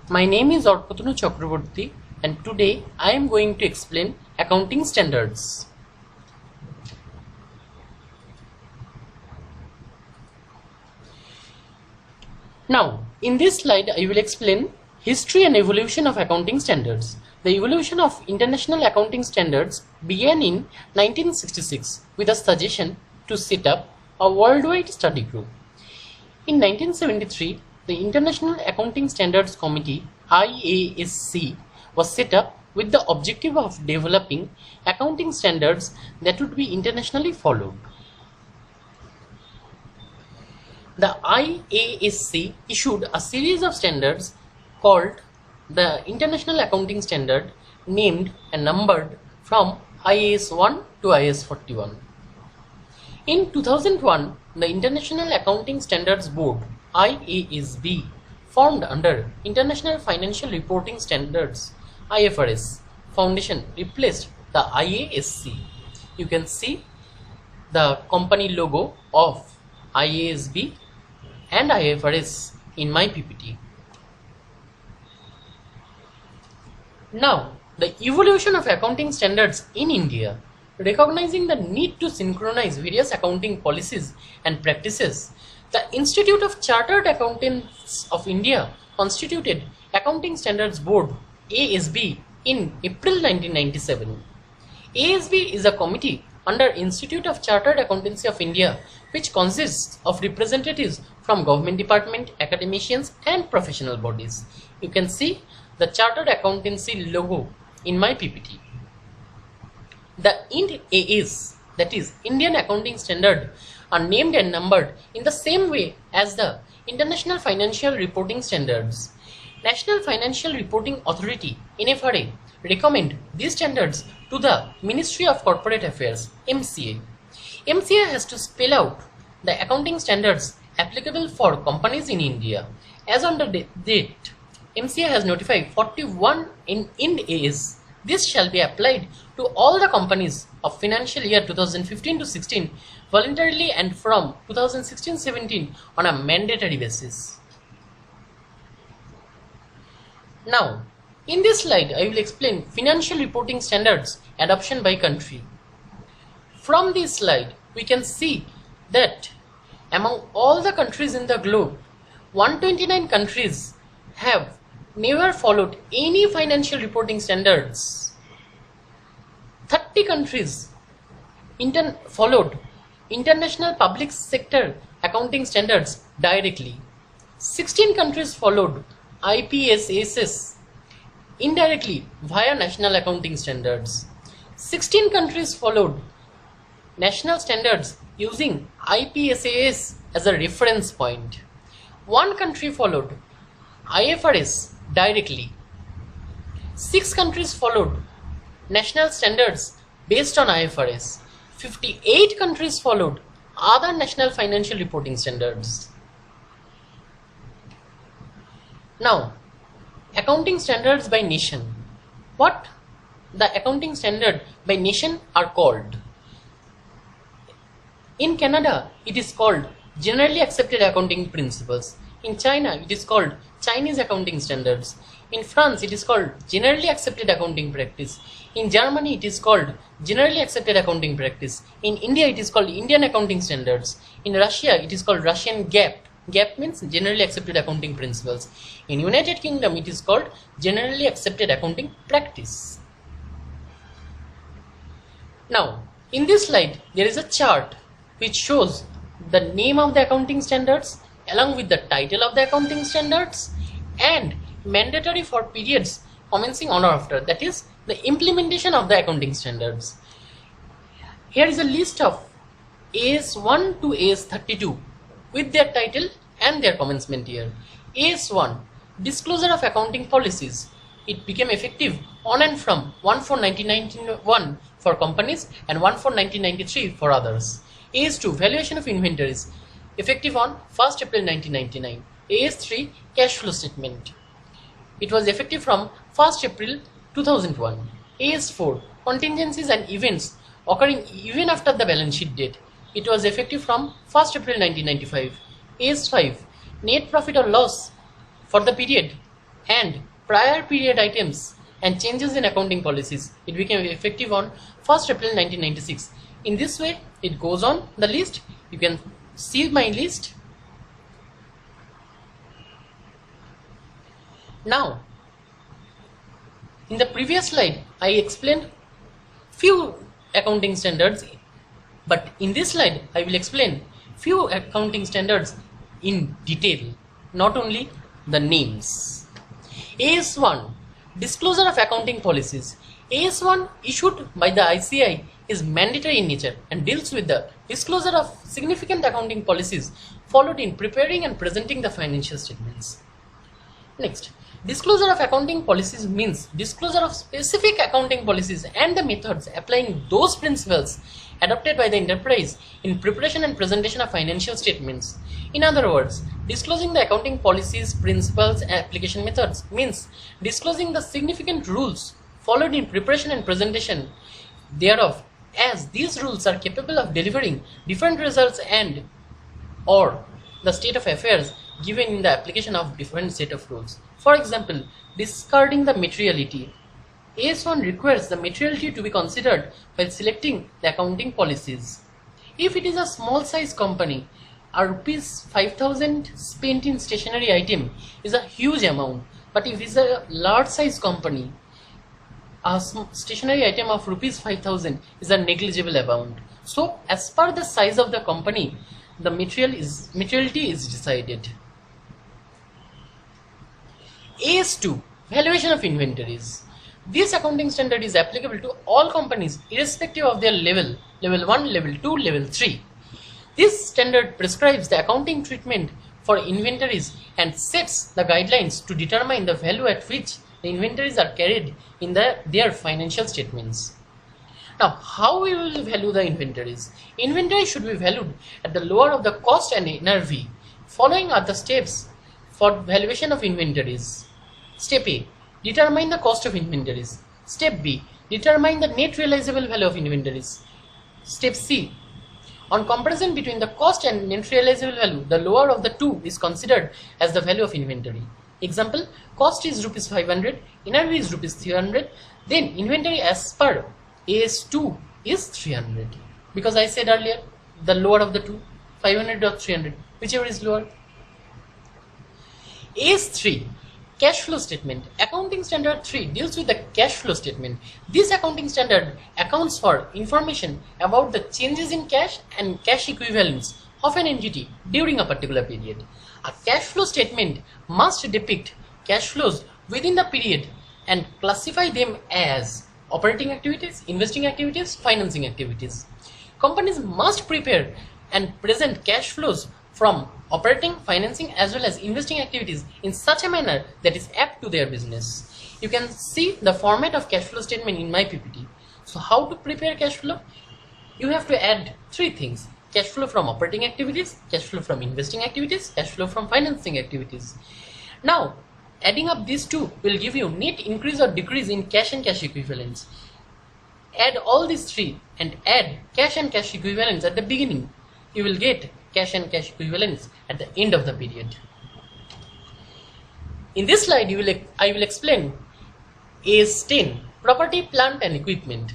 My name is Orpotonu Chakraborty and today I am going to explain accounting standards. Now, in this slide I will explain history and evolution of accounting standards. The evolution of international accounting standards began in 1966 with a suggestion to set up a worldwide study group. In 1973, the International Accounting Standards Committee (IASC) was set up with the objective of developing accounting standards that would be internationally followed. The IASC issued a series of standards called the International Accounting Standard, named and numbered from IAS 1 to IAS 41. In 2001, the International Accounting Standards Board (IASB) formed under International Financial Reporting Standards (IFRS) Foundation replaced the IASC. You can see the company logo of IASB and IFRS in my PPT. Now, the evolution of accounting standards in India. Recognizing the need to synchronize various accounting policies and practices, the Institute of Chartered Accountants of India constituted Accounting Standards Board (ASB) in April 1997. ASB is a committee under Institute of Chartered Accountancy of India which consists of representatives from government department, academicians and professional bodies. You can see the Chartered Accountancy logo in my PPT. The IND-AS, that is Indian Accounting Standard, are named and numbered in the same way as the International Financial Reporting Standards. National Financial Reporting Authority (NFRA) recommend these standards to the Ministry of Corporate Affairs (MCA). MCA has to spell out the accounting standards applicable for companies in India. As on the date, MCA has notified 41 in IND-AS. This shall be applied to all the companies of financial year 2015-16 voluntarily and from 2016-17 on a mandatory basis. Now, in this slide, I will explain financial reporting standards adoption by country. From this slide, we can see that among all the countries in the globe, 129 countries have never followed any financial reporting standards. 30 countries followed international public sector accounting standards directly. 16 countries followed IPSAS indirectly via national accounting standards. 16 countries followed national standards using IPSAS as a reference point. One country followed IFRS directly. 6 countries followed national standards based on IFRS. 58 countries followed other national financial reporting standards. Now, accounting standards by nation. What the accounting standard by nation are called? In Canada, it is called Generally Accepted Accounting Principles. In China, it is called Chinese Accounting Standards. In France, it is called Generally Accepted Accounting Practice. In Germany, it is called Generally Accepted Accounting Practice. In India, it is called Indian Accounting Standards. In Russia, it is called Russian GAAP. GAAP means Generally Accepted Accounting Principles. In United Kingdom, it is called Generally Accepted Accounting Practice. Now, in this slide, there is a chart which shows the name of the accounting standards along with the title of the accounting standards and mandatory for periods commencing on or after, that is the implementation of the accounting standards. Here is a list of AS1 to AS32 with their title and their commencement year. AS1, Disclosure of Accounting Policies. It became effective on and from 1/4/1991 for companies and 1/4/1993 for others. AS2, Valuation of Inventories, effective on 1st April 1999. AS3, Cash Flow Statement. It was effective from 1st April 2001. AS4, Contingencies and Events occurring even after the balance sheet date. It was effective from 1st April 1995. AS5, Net Profit or Loss for the period and prior period items and changes in accounting policies. It became effective on 1st April 1996. In this way, it goes on the list. You can see my list. Now, in the previous slide, I explained few accounting standards, but in this slide, I will explain few accounting standards in detail, not only the names. AS1, Disclosure of Accounting Policies. AS1 issued by the ICAI is mandatory in nature and deals with the disclosure of significant accounting policies followed in preparing and presenting the financial statements. Next, disclosure of accounting policies means disclosure of specific accounting policies and the methods applying those principles adopted by the enterprise in preparation and presentation of financial statements. In other words, disclosing the accounting policies, principles, and application methods means disclosing the significant rules followed in preparation and presentation thereof, as these rules are capable of delivering different results and or the state of affairs given in the application of different set of rules. For example, discarding the materiality. AS1 requires the materiality to be considered while selecting the accounting policies. If it is a small size company, a rupees 5,000 spent in stationery item is a huge amount, but if it is a large size company, a stationery item of rupees 5,000 is a negligible amount. So, as per the size of the company, the materiality is decided. AS2, Valuation of Inventories. This accounting standard is applicable to all companies irrespective of their level 1, level 2, level 3. This standard prescribes the accounting treatment for inventories and sets the guidelines to determine the value at which the inventories are carried in their financial statements. Now, how we will value the inventories? Inventory should be valued at the lower of the cost and NRV. Following are the steps for valuation of inventories. Step A, determine the cost of inventories. Step B, determine the net realizable value of inventories. Step C, on comparison between the cost and net realizable value, the lower of the two is considered as the value of inventory. Example, cost is rupees 500, NRV is rupees 300, then inventory as per AS2 is 300. Because I said earlier, the lower of the two, 500 or 300, whichever is lower. AS3, Cash flow statement. Accounting standard 3 deals with the cash flow statement. This accounting standard accounts for information about the changes in cash and cash equivalents of an entity during a particular period. A cash flow statement must depict cash flows within the period and classify them as operating activities, investing activities, financing activities. Companies must prepare and present cash flows from operating, financing as well as investing activities in such a manner that is apt to their business. You can see the format of cash flow statement in my PPT. So how to prepare cash flow? You have to add three things: cash flow from operating activities, cash flow from investing activities, cash flow from financing activities. Now, adding up these two will give you net increase or decrease in cash and cash equivalents. Add all these three and add cash and cash equivalents at the beginning. You will get cash and cash equivalents at the end of the period. In this slide, I will explain AS10, Property, Plant and Equipment.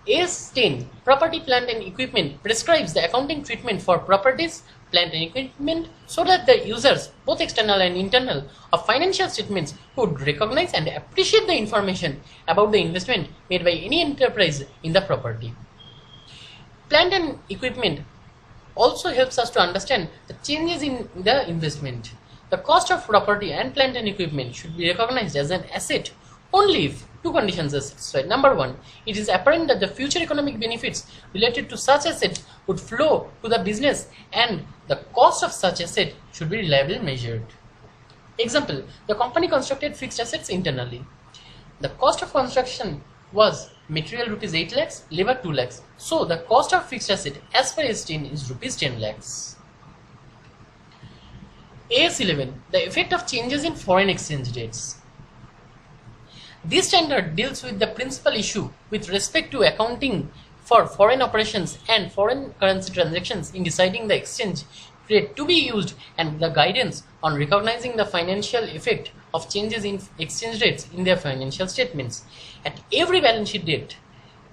AS10, Property, Plant and Equipment prescribes the accounting treatment for properties, plant and equipment so that the users, both external and internal, of financial statements would recognize and appreciate the information about the investment made by any enterprise in the property. Plant and equipment also helps us to understand the changes in the investment. The cost of property and plant and equipment should be recognized as an asset only if two conditions are satisfied. Number one, it is apparent that the future economic benefits related to such asset would flow to the business and the cost of such asset should be reliably measured. Example, the company constructed fixed assets internally. The cost of construction was material rupees 8 lakhs, labor 2 lakhs. So the cost of fixed asset as per AS10 is rupees 10 lakhs. AS11, the effect of changes in foreign exchange rates. This standard deals with the principal issue with respect to accounting for foreign operations and foreign currency transactions in deciding the exchange rate to be used and the guidance on recognizing the financial effect of changes in exchange rates in their financial statements. At every balance sheet date,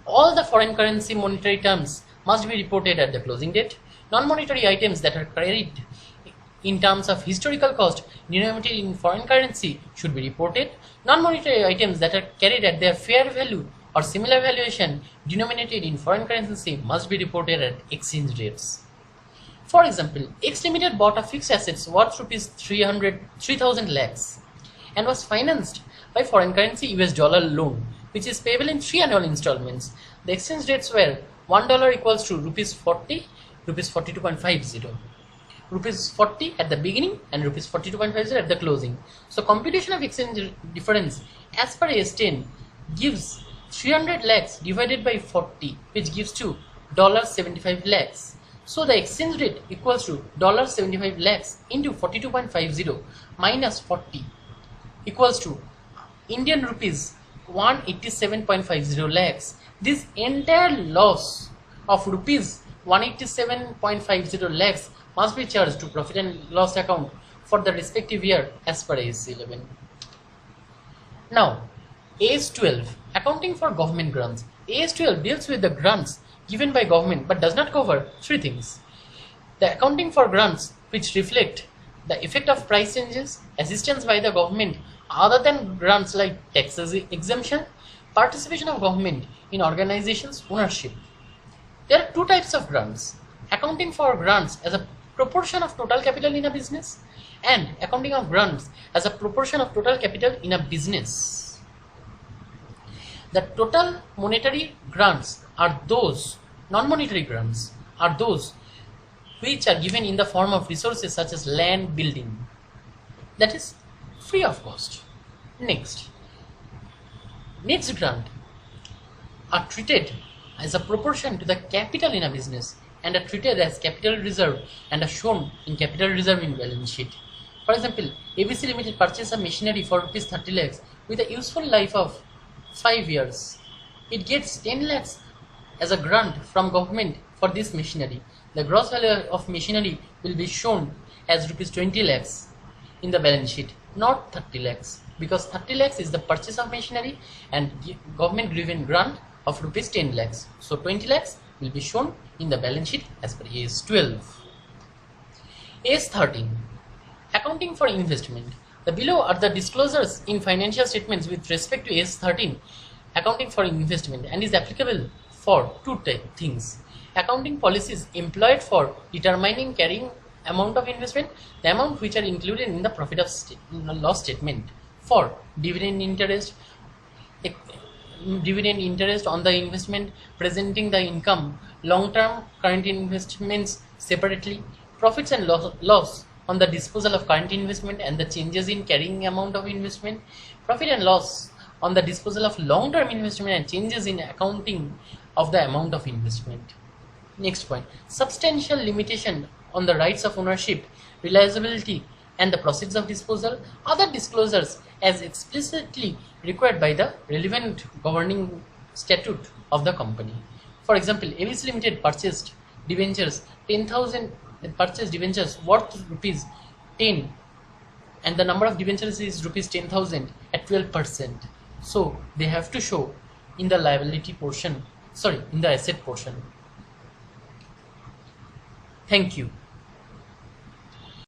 all the foreign currency monetary terms must be reported at the closing date. Non-monetary items that are carried in terms of historical cost denominated in foreign currency should be reported. Non-monetary items that are carried at their fair value or similar valuation denominated in foreign currency must be reported at exchange rates. For example, X Limited bought a fixed assets worth rupees 3,000 lakhs and was financed by foreign currency US dollar loan, which is payable in 3 annual installments. The exchange rates were $1 equals to rupees 40, rupees 42.50. Rupees 40 at the beginning and rupees 42.50 at the closing. So computation of exchange difference as per AS10 gives 300 lakhs divided by 40, which gives to $75 lakhs. So the exchange rate equals to $75 lakhs into 42.50 minus 40 equals to Indian rupees 187.50 lakhs. This entire loss of rupees 187.50 lakhs must be charged to profit and loss account for the respective year as per AS11. Now, AS12, accounting for government grants. AS12 deals with the grants given by government but does not cover three things: the accounting for grants which reflect the effect of price changes, assistance by the government other than grants like taxes exemption, participation of government in organizations' ownership. There are two types of grants: accounting for grants as a proportion of total capital in a business and accounting of grants as a proportion of total capital in a business. The total monetary grants are those, non-monetary grants are those which are given in the form of resources such as land, building, that is free of cost. Next grant are treated as a proportion to the capital in a business and are treated as capital reserve and are shown in capital reserve in balance sheet. For example, ABC Limited purchased a machinery for rupees 30 lakhs with a useful life of 5 years. It gets 10 lakhs as a grant from government for this machinery. The gross value of machinery will be shown as rupees 20 lakhs in the balance sheet, not 30 lakhs, because 30 lakhs is the purchase of machinery and government given grant of rupees 10 lakhs. So 20 lakhs will be shown in the balance sheet as per AS12. AS13, accounting for investment. The below are the disclosures in financial statements with respect to AS13, accounting for investment, and is applicable for two things: accounting policies employed for determining carrying amount of investment, the amount which are included in the profit of loss statement, for dividend interest on the investment, presenting the income, long-term current investments separately, profits and loss on the disposal of current investment and the changes in carrying amount of investment, profit and loss on the disposal of long-term investment and changes in accounting of the amount of investment. Next point, substantial limitation on the rights of ownership, realizability and the proceeds of disposal, other disclosures as explicitly required by the relevant governing statute of the company. For example, ABC Limited purchased debentures worth rupees 10 and the number of debentures is rupees 10,000 at 12%. So they have to show in the liability portion, in the asset portion. Thank you.